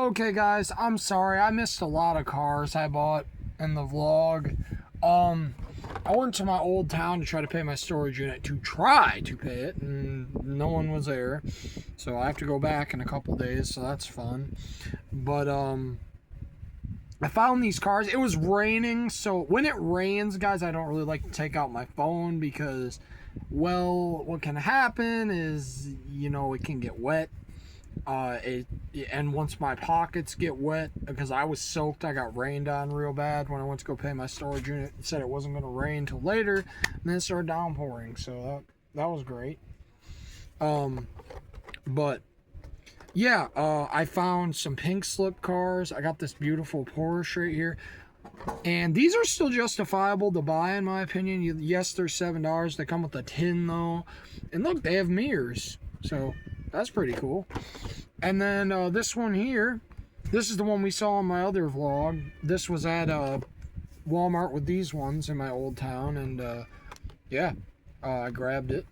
Okay, guys, I'm sorry. I missed a lot of cars I bought in the vlog. I went to my old town to try to pay my storage unit, to try to pay it, and no one was there. So I have to go back in a couple days, so that's fun. But, I found these cars. It was raining, so when it rains, guys, I don't really like to take out my phone because, well, what can happen is, it can get wet. And once my pockets get wet, because I was soaked, I got rained on real bad when I went to go pay my storage unit. It said it wasn't going to rain till later, and then it started downpouring, so that was great. But yeah, I found some pink slip cars. I got this beautiful Porsche right here. And these are still justifiable to buy, in my opinion. Yes, they're $7. They come with a tin, though. And look, they have mirrors. So, that's pretty cool. And then this one here, this is the one we saw in my other vlog. This was at Walmart with these ones in my old town. And, yeah, I grabbed it.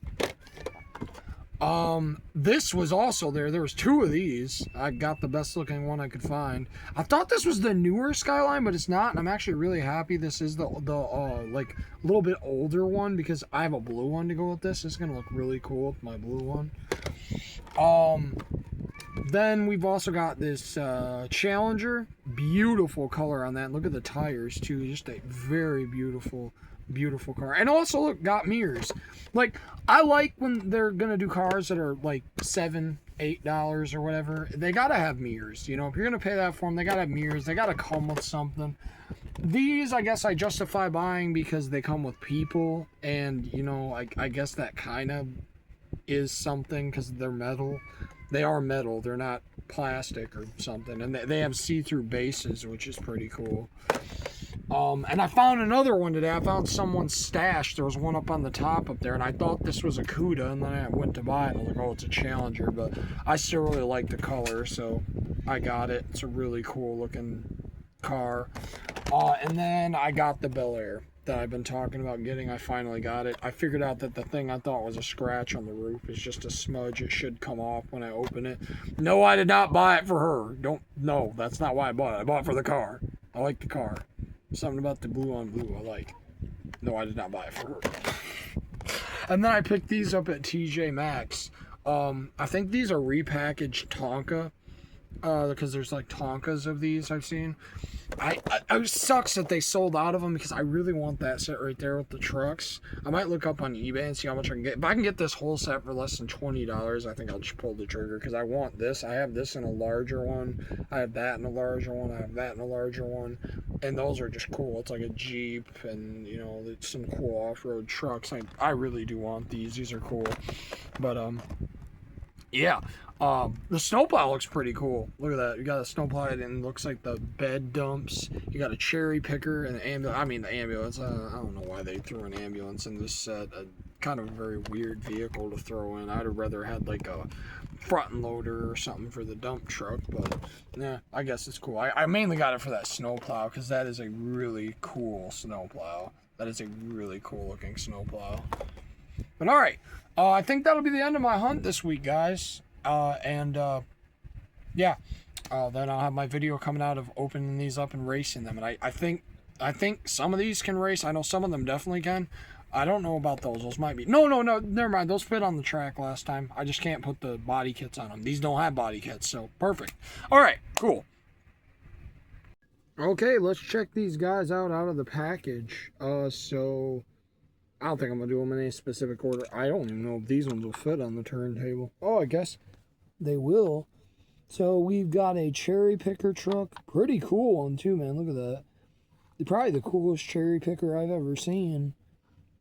This was also there. There was two of these. I got the best looking one I could find. I thought this was the newer Skyline, but it's not, and I'm actually really happy this is the like little bit older one, because I have a blue one to go with this. It's gonna look really cool with my blue one. Then we've also got this Challenger. Beautiful color on that. Look at the tires too. Just a very beautiful car. And also, look, got mirrors. Like, I like when they're gonna do cars that are like $7, $8 or whatever. They gotta have mirrors. If you're gonna pay that for them, they gotta have mirrors. They gotta come with something. These, I guess, I justify buying because they come with people, and I guess that kind of is something because they're metal. They are metal. They're not plastic or something, and they have see-through bases, which is pretty cool. And I found another one today. I found someone's stash. There was one up on the top up there, and I thought this was a Cuda, and then I went to buy it, and I was like, oh, it's a Challenger, but I still really like the color, so I got it. It's a really cool looking car. And then I got the Bel Air that I've been talking about getting. I finally got it. I figured out that the thing I thought was a scratch on the roof is just a smudge. It should come off when I open it. No, I did not buy it for her. No, that's not why I bought it. I bought it for the car. I like the car. Something about the blue on blue I like. No, I did not buy it for her. And then I picked these up at TJ Maxx. I think these are repackaged Tonka. Because there's like Tonkas of these I've seen. It sucks that they sold out of them, because I really want that set right there with the trucks. I might look up on eBay and see how much I can get. If I can get this whole set for less than $20, I think I'll just pull the trigger, because I want this. I have this in a larger one. I have that in a larger one. I have that in a larger one. And those are just cool. It's like a Jeep, and it's some cool off-road trucks. I really do want these. These are cool. But yeah. The snowplow looks pretty cool. Look at that. You got a snowplow, and it looks like the bed dumps. You got a cherry picker and the ambulance. I don't know why they threw an ambulance in this set. Kind of a very weird vehicle to throw in. I'd have rather had like a front loader or something for the dump truck, but yeah, I guess it's cool. I mainly got it for that snowplow, because that is a really cool snowplow. That is a really cool looking snowplow. But alright, I think that'll be the end of my hunt this week, guys. Yeah, then I'll have my video coming out of opening these up and racing them. And I think some of these can race. I know some of them definitely can. I don't know about those. Those might be... No, never mind. Those fit on the track last time. I just can't put the body kits on them. These don't have body kits, so perfect. Alright, cool. Okay, let's check these guys out of the package. So... I don't think I'm going to do them in any specific order. I don't even know if these ones will fit on the turntable. Oh, I guess they will. So we've got a cherry picker truck. Pretty cool one too, man. Look at that. Probably the coolest cherry picker I've ever seen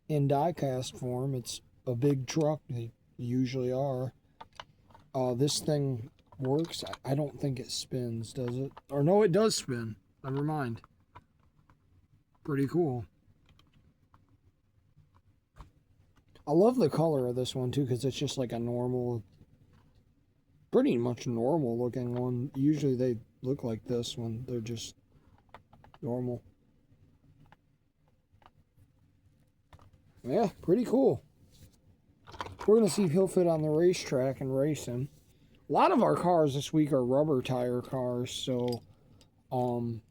in die-cast form. It's a big truck. They usually are. This thing works. I don't think it spins, does it? Or no, it does spin. Never mind. Pretty cool. I love the color of this one too, because it's just like a normal, pretty much normal looking one. Usually they look like this when they're just normal. Yeah, pretty cool. We're going to see if he'll fit on the racetrack and race him. A lot of our cars this week are rubber tire cars, so I'm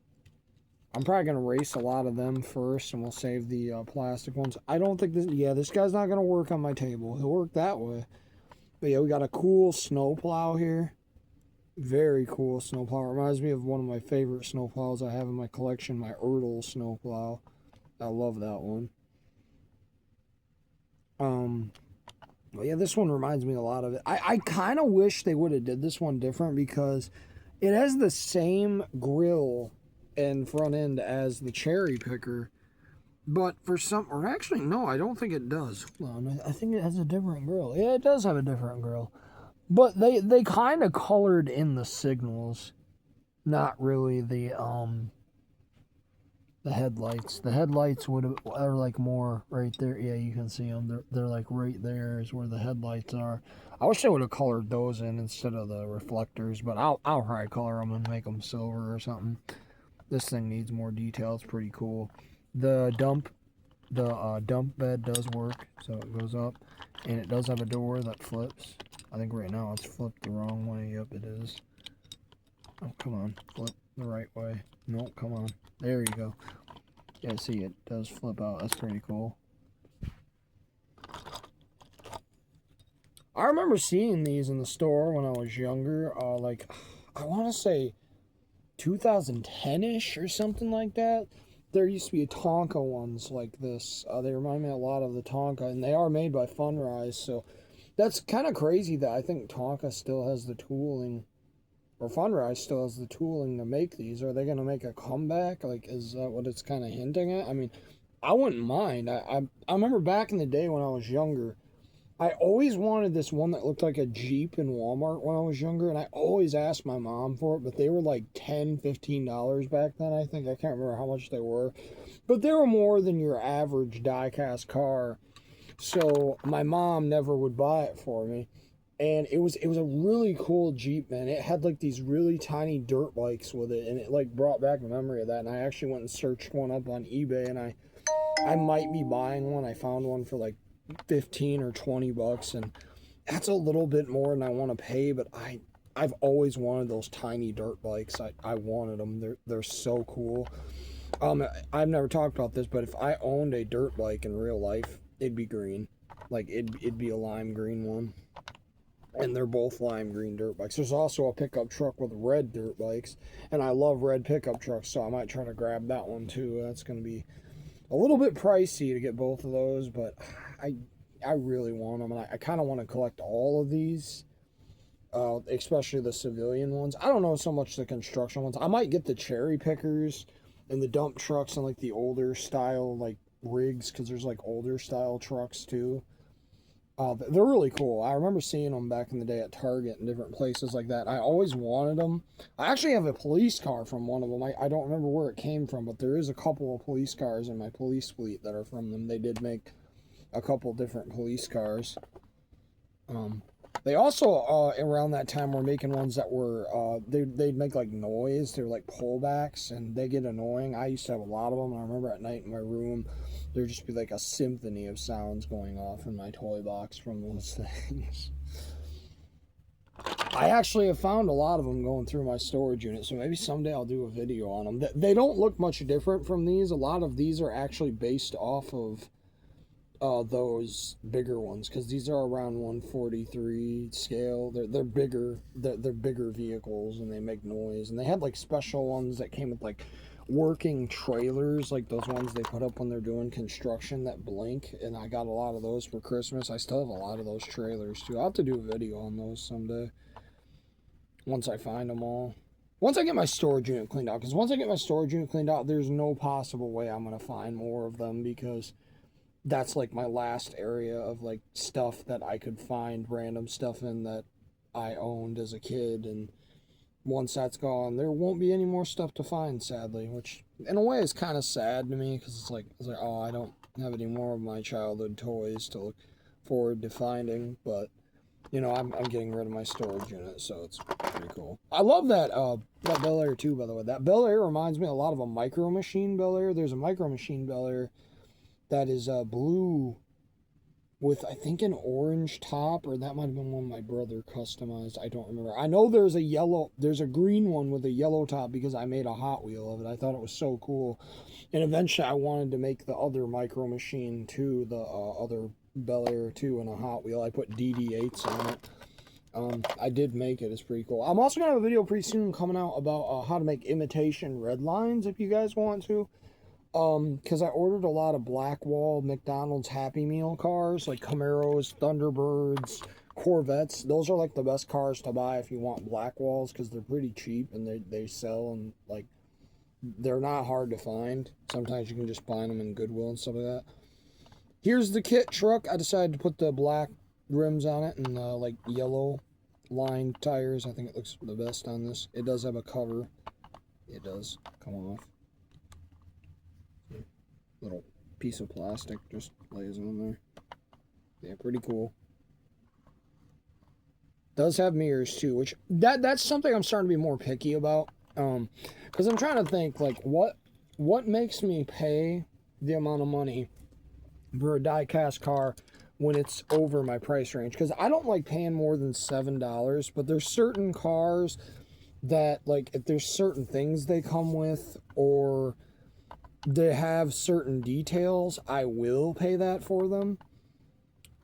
probably gonna race a lot of them first, and we'll save the plastic ones. I don't think this. Yeah, this guy's not gonna work on my table. He'll work that way. But yeah, we got a cool snowplow here. Very cool snowplow. Reminds me of one of my favorite snowplows I have in my collection, my Ertl snowplow. I love that one. But yeah, this one reminds me a lot of it. I kind of wish they would have did this one different because it has the same grill and front end as the cherry picker. But for some, or actually, no, I don't think it does. Hold on, I think it has a different grill. Yeah, it does have a different grill. But they kind of colored in the signals, not really the headlights. The headlights are like more right there. Yeah, you can see them. They're like right there is where the headlights are. I wish they would have colored those in instead of the reflectors, but I'll probably color them and make them silver or something. This thing needs more detail. It's pretty cool. The dump bed does work, so it goes up, and it does have a door that flips. I think right now it's flipped the wrong way. Yep, it is. Oh, come on, flip the right way. No, come on. There you go. Yeah, see, it does flip out. That's pretty cool. I remember seeing these in the store when I was younger. Like, I want to say 2010-ish or something like that. There used to be Tonka ones like this. They remind me a lot of the Tonka, and they are made by Funrise, so that's kind of crazy that I think Tonka still has the tooling, or Funrise still has the tooling to make these. Are they going to make a comeback? Like, is that what it's kind of hinting at? I mean, I wouldn't mind. I remember back in the day when I was younger, I always wanted this one that looked like a Jeep in Walmart when I was younger, and I always asked my mom for it, but they were like $10, $15 back then, I think. I can't remember how much they were. But they were more than your average die-cast car, so my mom never would buy it for me. And it was a really cool Jeep, man. It had like these really tiny dirt bikes with it, and it like brought back a memory of that. And I actually went and searched one up on eBay, and I might be buying one. I found one for like 15 or 20 bucks, and that's a little bit more than I want to pay, but I've always wanted those tiny dirt bikes. I wanted them. They're so cool. I've never talked about this, but if I owned a dirt bike in real life, it'd be green. Like it'd be a lime green one. And they're both lime green dirt bikes. There's also a pickup truck with red dirt bikes, and I love red pickup trucks, so I might try to grab that one too. That's going to be a little bit pricey to get both of those, but I really want them, and I kind of want to collect all of these, especially the civilian ones. I don't know so much the construction ones. I might get the cherry pickers and the dump trucks and like the older style like rigs, because there's like older style trucks too. They're really cool. I remember seeing them back in the day at Target and different places like that. I always wanted them. I actually have a police car from one of them. I don't remember where it came from, but there is a couple of police cars in my police fleet that are from them. They did make a couple different police cars. They also, around that time, were making ones that were, they'd make like noise. They're like pullbacks, and they get annoying. I used to have a lot of them, and I remember at night in my room, there'd just be like a symphony of sounds going off in my toy box from those things. I actually have found a lot of them going through my storage unit, so maybe someday I'll do a video on them. They don't look much different from these. A lot of these are actually based off of those bigger ones, because these are around 143 scale. They're bigger. They're bigger vehicles, and they make noise. And they had like special ones that came with like working trailers, like those ones they put up when they're doing construction that blink, and I got a lot of those for Christmas. I still have a lot of those trailers too. I'll have to do a video on those someday once I find them all. Once I get my storage unit cleaned out, because once I get my storage unit cleaned out, there's no possible way I'm going to find more of them, because that's like my last area of like stuff that I could find random stuff in that I owned as a kid. And once that's gone, there won't be any more stuff to find, sadly, which in a way is kind of sad to me, because it's like, oh, I don't have any more of my childhood toys to look forward to finding. But you know, I'm getting rid of my storage unit, so it's pretty cool. I love that Bel Air too, by the way. That Bel Air reminds me a lot of a Micro Machine Bel Air. There's a Micro Machine Bel Air that is blue with, I think, an orange top, or that might have been one my brother customized. I don't remember. I know there's a green one with a yellow top because I made a Hot Wheel of it. I thought it was so cool. And eventually I wanted to make the other Micro Machine too, the other Bel Air 2 in a Hot Wheel. I put DD8s on it. I did make it. It's pretty cool. I'm also going to have a video pretty soon coming out about how to make imitation red lines if you guys want to. Because I ordered a lot of Blackwall McDonald's Happy Meal cars, like Camaros, Thunderbirds, Corvettes. Those are like the best cars to buy if you want Blackwalls because they're pretty cheap and they sell and like they're not hard to find. Sometimes you can just find them in Goodwill and stuff like that. Here's the kit truck. I decided to put the black rims on it and like yellow lined tires. I think it looks the best on this. It does have a cover. It does come off. Little piece of plastic just lays on there. Yeah, pretty cool. Does have mirrors too, which that's something I'm starting to be more picky about. Because I'm trying to think like what makes me pay the amount of money for a die-cast car when it's over my price range, because I don't like paying more than $7, but there's certain cars that, like, if there's certain things they come with or they have certain details, I will pay that for them.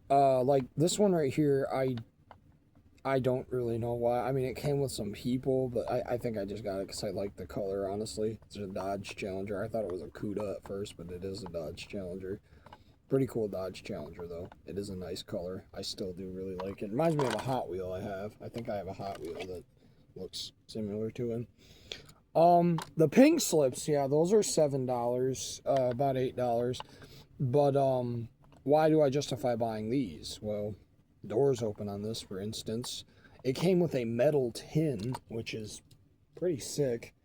Like this one right here, I don't really know why. I mean, it came with some people, but I think I just got it because I like the color, honestly. It's a Dodge Challenger. I thought it was a Cuda at first, but it is a Dodge Challenger. Pretty cool Dodge Challenger, though. It is a nice color. I still do really like it. Reminds me of a Hot Wheel I have. I think I have a Hot Wheel that looks similar to it. The pink slips, yeah, those are $7, about $8. But, why do I justify buying these? Well, doors open on this, for instance. It came with a metal tin, which is pretty sick.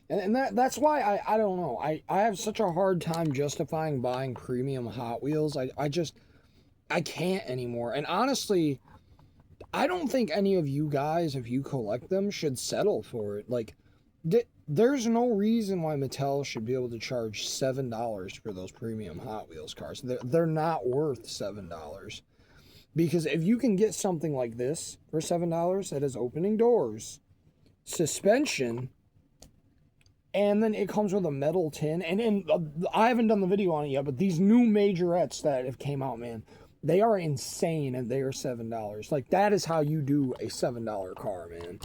And that's why I don't know. I have such a hard time justifying buying premium Hot Wheels. I can't anymore. And honestly, I don't think any of you guys, if you collect them, should settle for it. Like, there's no reason why Mattel should be able to charge $7 for those premium Hot Wheels cars. They're not worth $7. Because if you can get something like this for $7 that has opening doors, suspension, and then it comes with a metal tin. And I haven't done the video on it yet, but these new majorettes that have came out, man, they are insane and they are $7. Like, that is how you do a $7 car, man.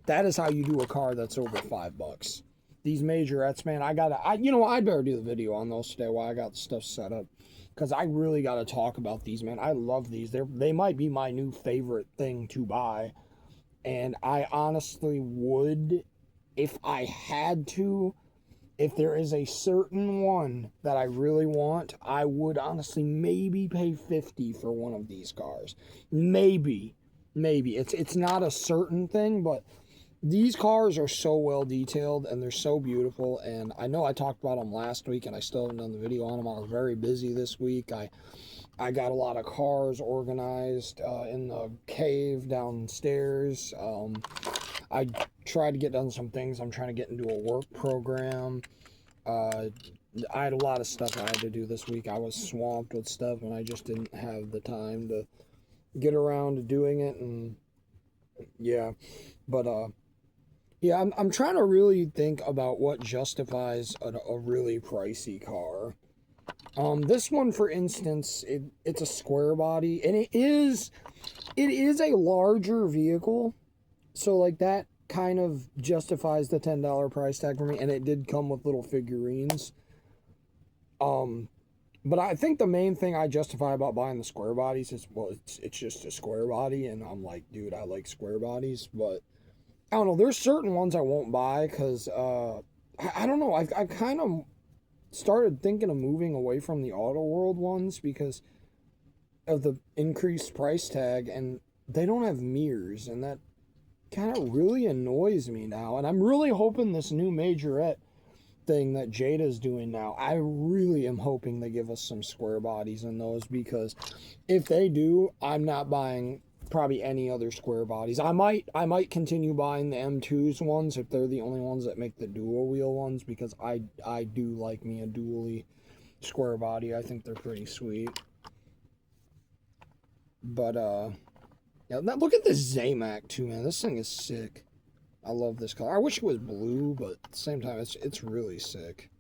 That is how you do a car that's over $5. These majorettes, man, I'd better do the video on those today while I got the stuff set up. Because I really got to talk about these, man. I love these. They might be my new favorite thing to buy. And I honestly would, if I had to, if there is a certain one that I really want, I would honestly maybe pay $50 for one of these cars. Maybe. It's not a certain thing, but these cars are so well detailed and they're so beautiful. And I know I talked about them last week and I still haven't done the video on them. I was very busy this week. I got a lot of cars organized in the cave downstairs. I tried to get done some things. I'm trying to get into a work program. I had a lot of stuff I had to do this week. I was swamped with stuff and I just didn't have the time to get around to doing it. And yeah, but yeah, I'm trying to really think about what justifies a really pricey car. This one, for instance, it's a square body, and it is a larger vehicle, so like that kind of justifies the $10 price tag for me, and it did come with little figurines. But I think the main thing I justify about buying the square bodies is, well, it's just a square body, and I'm like, dude, I like square bodies, but I don't know, there's certain ones I won't buy, because, I don't know, I've kind of started thinking of moving away from the Auto World ones because of the increased price tag, and they don't have mirrors, and that kind of really annoys me now. And I'm really hoping this new majorette thing that Jada's doing now, I really am hoping they give us some square bodies in those, because if they do, I'm not buying probably any other square bodies. I might continue buying the M2's ones if they're the only ones that make the dual wheel ones, because I do like me a dually square body. I think they're pretty sweet. But yeah, look at this Zamac too, man. This thing is sick. I love this color. I wish it was blue, but at the same time, it's really sick.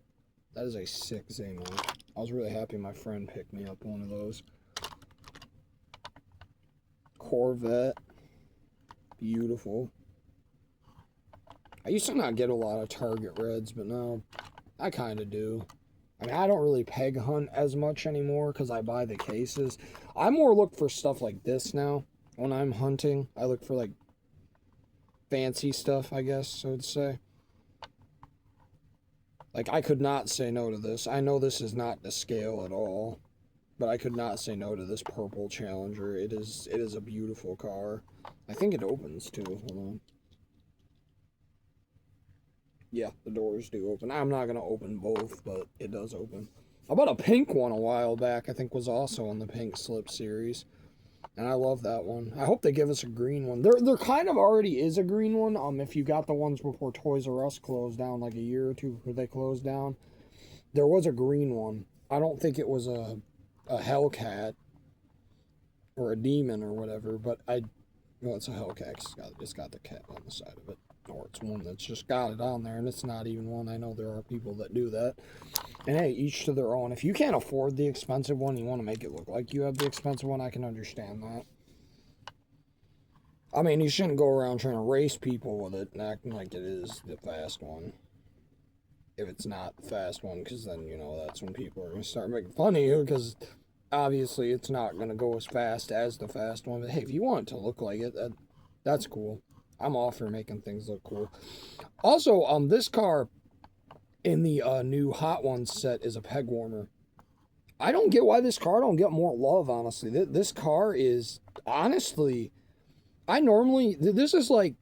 That is a sick Zamac. I was really happy my friend picked me up one of those. Corvette. Beautiful. I used to not get a lot of Target Reds, but now I kind of do. I mean, I don't really peg hunt as much anymore because I buy the cases. I more look for stuff like this now when I'm hunting. I look for, like, fancy stuff, I guess I would say. Like, I could not say no to this. I know this is not to scale at all, but I could not say no to this purple Challenger. It is a beautiful car. I think it opens too. Hold on. Yeah, the doors do open. I'm not going to open both, but it does open. I bought a pink one a while back. I think was also on the Pink Slip series. And I love that one. I hope they give us a green one. There kind of already is a green one. If you got the ones before Toys R Us closed down, like a year or two before they closed down, there was a green one. I don't think it was a Hellcat or a Demon or whatever, but well, it's a Hellcat. It's got the cat on the side of it. Or it's one that's just got it on there, and it's not even one. I know there are people that do that. And hey, each to their own. If you can't afford the expensive one, you want to make it look like you have the expensive one, I can understand that. I mean, you shouldn't go around trying to race people with it and acting like it is the fast one. If it's not the fast one, because then, that's when people are going to start making fun of you, because obviously it's not going to go as fast as the fast one. But hey, if you want it to look like it, that's cool. I'm all for making things look cool. Also, this car in the new Hot Ones set is a peg warmer. I don't get why this car don't get more love, honestly. This car is, honestly, this is like,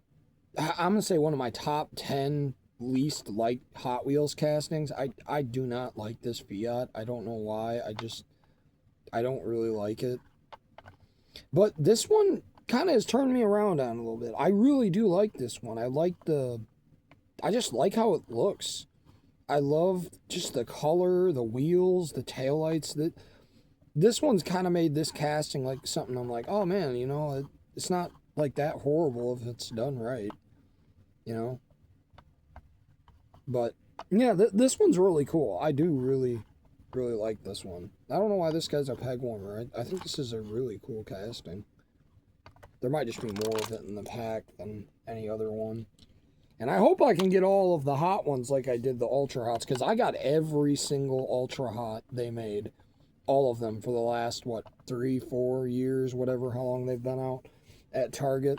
I'm going to say one of my top 10 least liked Hot Wheels castings. I do not like this Fiat. I don't know why. I don't really like it. But this one kind of has turned me around on a little bit. I really do like this one. I just like how it looks. I love just the color, the wheels, the taillights. This one's kind of made this casting like something I'm like, oh man, it's not like that horrible if it's done right, But yeah, this one's really cool. I do really, really like this one. I don't know why this guy's a peg warmer. I think this is a really cool casting. There might just be more of it in the pack than any other one. And I hope I can get all of the hot ones like I did the Ultra Hots, because I got every single Ultra Hot they made. All of them for the last, 3-4 years, whatever, how long they've been out at Target.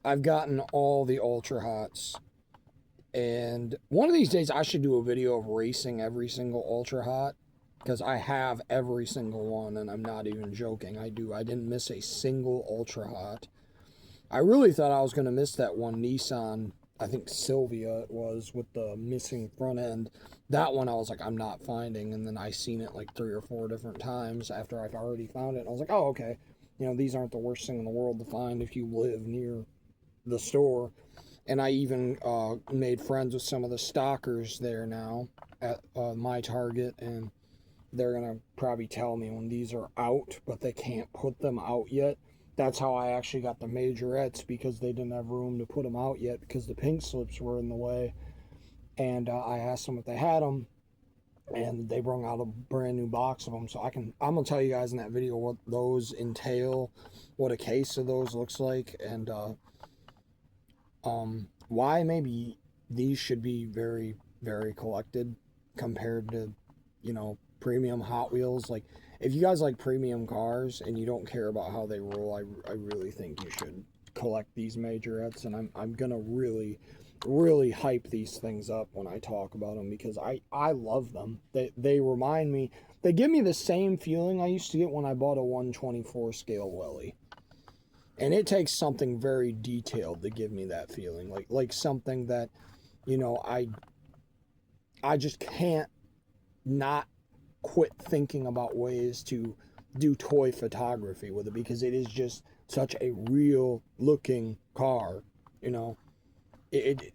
I've gotten all the Ultra Hots. And one of these days I should do a video of racing every single Ultra Hot, because I have every single one, and I'm not even joking. I didn't miss a single Ultra Hot. I really thought I was going to miss that one Nissan, I think Silvia it was, with the missing front end. That one I was like, I'm not finding, and then I seen it like 3 or 4 different times after I've already found it. And I was like, oh, okay. These aren't the worst thing in the world to find if you live near the store. And I even made friends with some of the stockers there now at my Target, and they're going to probably tell me when these are out, but they can't put them out yet. That's how I actually got the majorettes, because they didn't have room to put them out yet because the Pink Slips were in the way. And I asked them if they had them, and they brought out a brand new box of them. So I'm going to tell you guys in that video what those entail, what a case of those looks like, and why maybe these should be very, very collected compared to, premium Hot Wheels. Like, if you guys like premium cars and you don't care about how they roll, I really think you should collect these majorettes, and I'm gonna really, really hype these things up when I talk about them, because I love them. They remind me, they give me the same feeling I used to get when I bought a 1/24 scale Welly. And it takes something very detailed to give me that feeling, like something that, I just can't not quit thinking about ways to do toy photography with it, because it is just such a real looking car.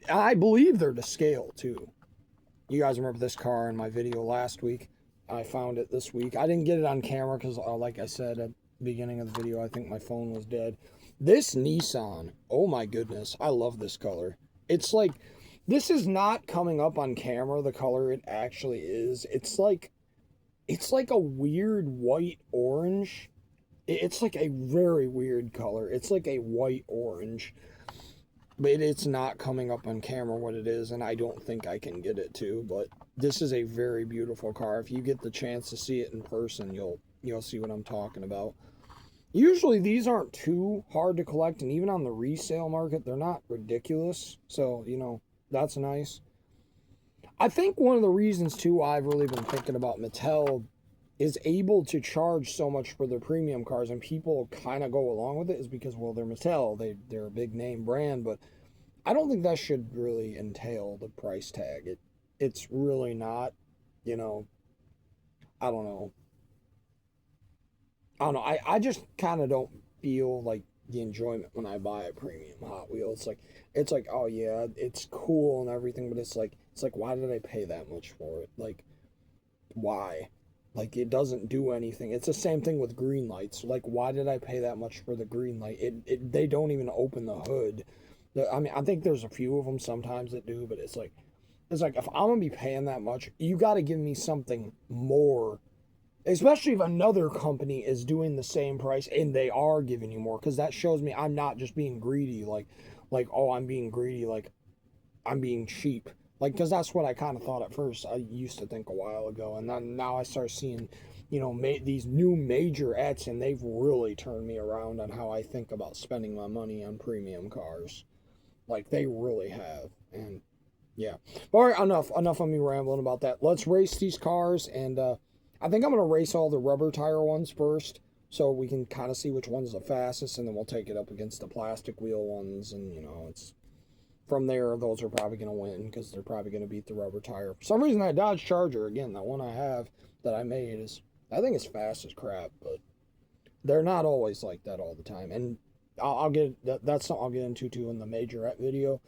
I believe they're to scale too. You guys remember this car in my video last week? I found it this week. I didn't get it on camera because, like I said, beginning of the video. I think my phone was dead. This Nissan, oh my goodness, I love this color. It's like, this is not coming up on camera, the color it actually is. It's like a weird white orange. It's like a very weird color. It's like a white orange. But it's not coming up on camera what it is, and I don't think I can get it to. But this is a very beautiful car. If you get the chance to see it in person, you'll see what I'm talking about. Usually these aren't too hard to collect, and even on the resale market, they're not ridiculous. So, you know, that's nice. I think one of the reasons, too, I've really been thinking about Mattel is able to charge so much for their premium cars, and people kind of go along with it, is because, well, they're Mattel. They're a big name brand, but I don't think that should really entail the price tag. It's really not, you know, I don't know. I just kind of don't feel like the enjoyment when I buy a premium Hot Wheel. It's like, oh yeah, it's cool and everything, but it's like, why did I pay that much for it? Like, why? Like, it doesn't do anything. It's the same thing with green lights. Like, why did I pay that much for the green light? They don't even open the hood. I mean, I think there's a few of them sometimes that do, but it's like if I'm gonna be paying that much, you got to give me something more. Especially if another company is doing the same price and they are giving you more, because that shows me I'm not just being greedy, like, oh, I'm being greedy, like, I'm being cheap. Like, because that's what I kind of thought at first. I used to think a while ago, and then now I start seeing, you know, these new majorettes, and they've really turned me around on how I think about spending my money on premium cars. Like, they really have, and yeah. All right, enough of me rambling about that. Let's race these cars, and I think I'm going to race all the rubber tire ones first, so we can kind of see which one's the fastest, and then we'll take it up against the plastic wheel ones, and, you know, it's from there, those are probably going to win, because they're probably going to beat the rubber tire. For some reason, that Dodge Charger, again, that one I have that I made, I think it's fast as crap, but they're not always like that all the time, and that's something I'll get into, too, in the Majorette video.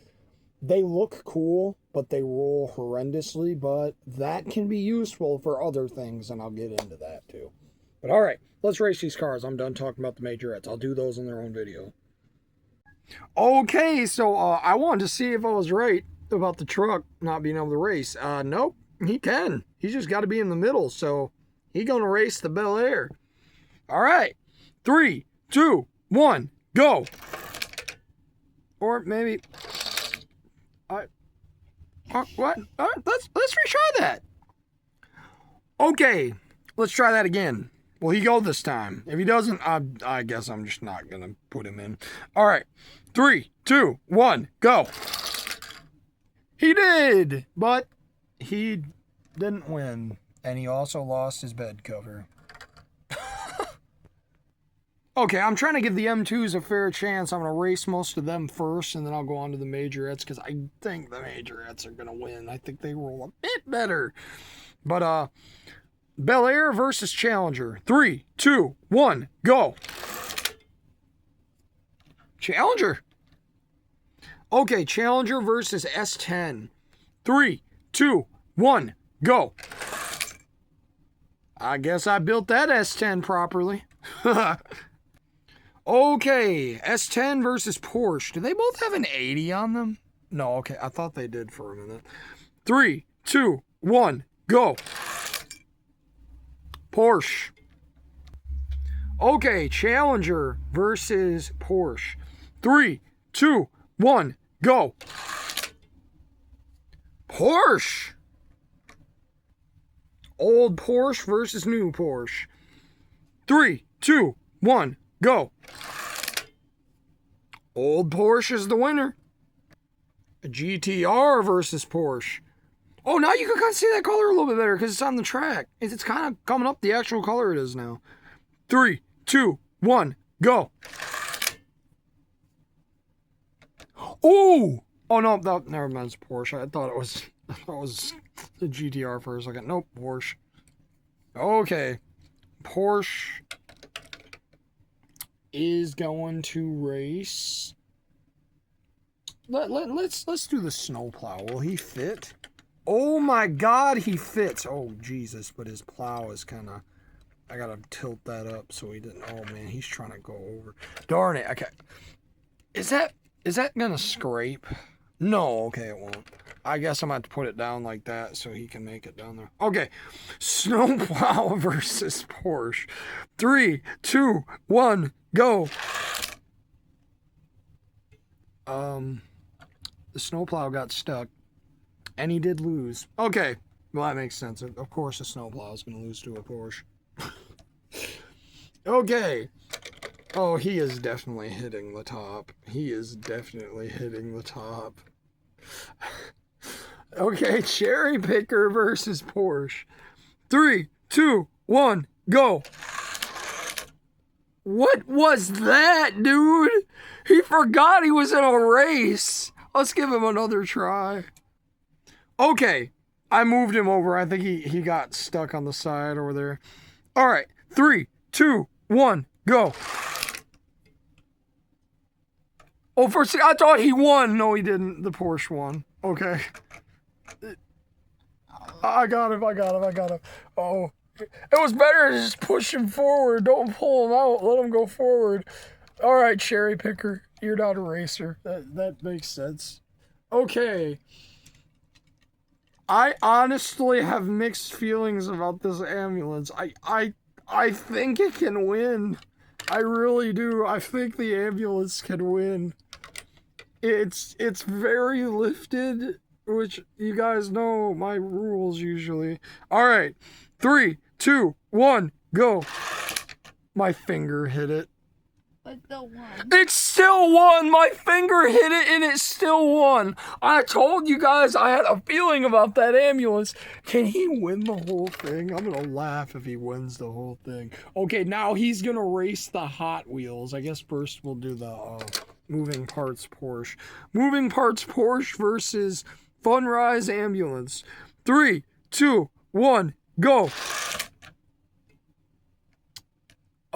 They look cool, but they roll horrendously, but that can be useful for other things, and I'll get into that too. But all right, let's race these cars. I'm done talking about the majorettes. I'll do those in their own video. Okay, so I wanted to see if I was right about the truck not being able to race. Nope, he can. He's just got to be in the middle, so he's going to race the Bel Air. All right, 3, 2, 1, go. Or maybe... what? Let's retry that. Okay, let's try that again. Will he go this time? If he doesn't, I guess I'm just not gonna put him in. All right, 3, 2, 1, go. He did, but he didn't win, and he also lost his bed cover. Okay, I'm trying to give the M2s a fair chance. I'm going to race most of them first, and then I'll go on to the majorettes, because I think the majorettes are going to win. I think they roll a bit better. But, Bel Air versus Challenger. 3, 2, 1, go. Challenger. Okay, Challenger versus S10. 3, 2, 1, go. I guess I built that S10 properly. Okay, S10 versus Porsche. Do they both have an 80 on them? No, okay, I thought they did for a minute. 3, 2, 1, go. Porsche. Okay, Challenger versus Porsche. 3, 2, 1, go. Porsche. Old Porsche versus new Porsche. 3, 2, 1, go. Old Porsche is the winner. GTR versus Porsche. Oh, now you can kind of see that color a little bit better because it's on the track. It's kind of coming up the actual color it is now. 3, 2, 1, go. Oh! Oh, no, never mind, it's Porsche. I thought it was the GTR for a second. Nope, Porsche. Okay. Porsche is going to race. Let's do the snowplow. Will he fit? Oh my God, he fits. Oh Jesus, but his plow is kind of I gotta tilt that up so he didn't. Oh man, he's trying to go over. Darn it. Okay. Is that gonna scrape? No, okay, it won't. I guess I'm gonna have to put it down like that so he can make it down there. Okay. Snowplow versus Porsche. 3, 2, 1, go. The snowplow got stuck. And he did lose. Okay. Well, that makes sense. Of course, a snowplow is going to lose to a Porsche. Okay. Oh, he is definitely hitting the top. He is definitely hitting the top. Okay, Cherry Picker versus Porsche. 3, 2, 1, go. What was that, dude? He forgot he was in a race. Let's give him another try. Okay. I moved him over. I think he got stuck on the side over there. All right. 3, 2, 1, go. Oh, first I thought he won. No, he didn't. The Porsche won. Okay. I got him. Oh. It was better to just push him forward. Don't pull him out. Let him go forward. All right, Cherry Picker. You're not a racer. That makes sense. Okay. I honestly have mixed feelings about this ambulance. I think it can win. I really do. I think the ambulance can win. It's very lifted, which you guys know my rules usually. All right. 3, 2, 1, go. My finger hit it. But still won. It still won! My finger hit it and it still won! I told you guys I had a feeling about that ambulance. Can he win the whole thing? I'm gonna laugh if he wins the whole thing. Okay, now he's gonna race the Hot Wheels. I guess first we'll do the Moving Parts Porsche. Moving Parts Porsche versus Funrise Ambulance. 3, 2, 1, go!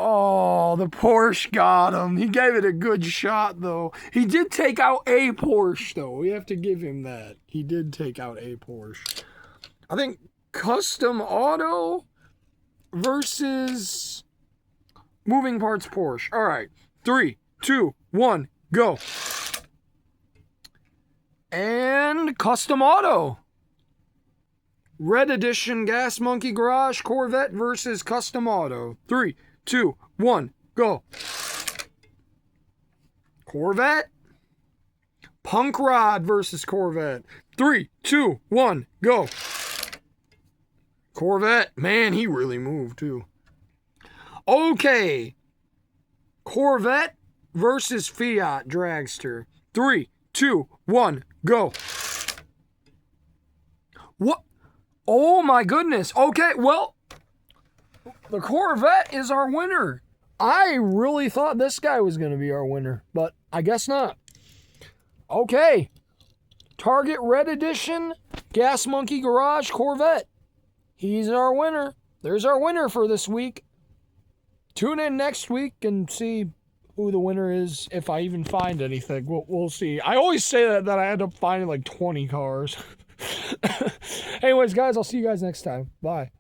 Oh, the Porsche got him. He gave it a good shot, though. He did take out a Porsche, though. We have to give him that. He did take out a Porsche. I think Custom Auto versus Moving Parts Porsche. All right. 3, 2, 1, go. And Custom Auto. Red Edition Gas Monkey Garage Corvette versus Custom Auto. 3, 2, 1, go. Corvette. Punk Rod versus Corvette. 3, 2, 1, go. Corvette. Man, he really moved too. Okay. Corvette versus Fiat Dragster. 3, 2, 1, go. What? Oh my goodness. Okay, well, the Corvette is our winner. I really thought this guy was going to be our winner, but I guess not. Okay. Target Red Edition Gas Monkey Garage Corvette. He's our winner. There's our winner for this week. Tune in next week and see who the winner is, if I even find anything. We'll see. I always say that I end up finding like 20 cars. Anyways, guys, I'll see you guys next time. Bye.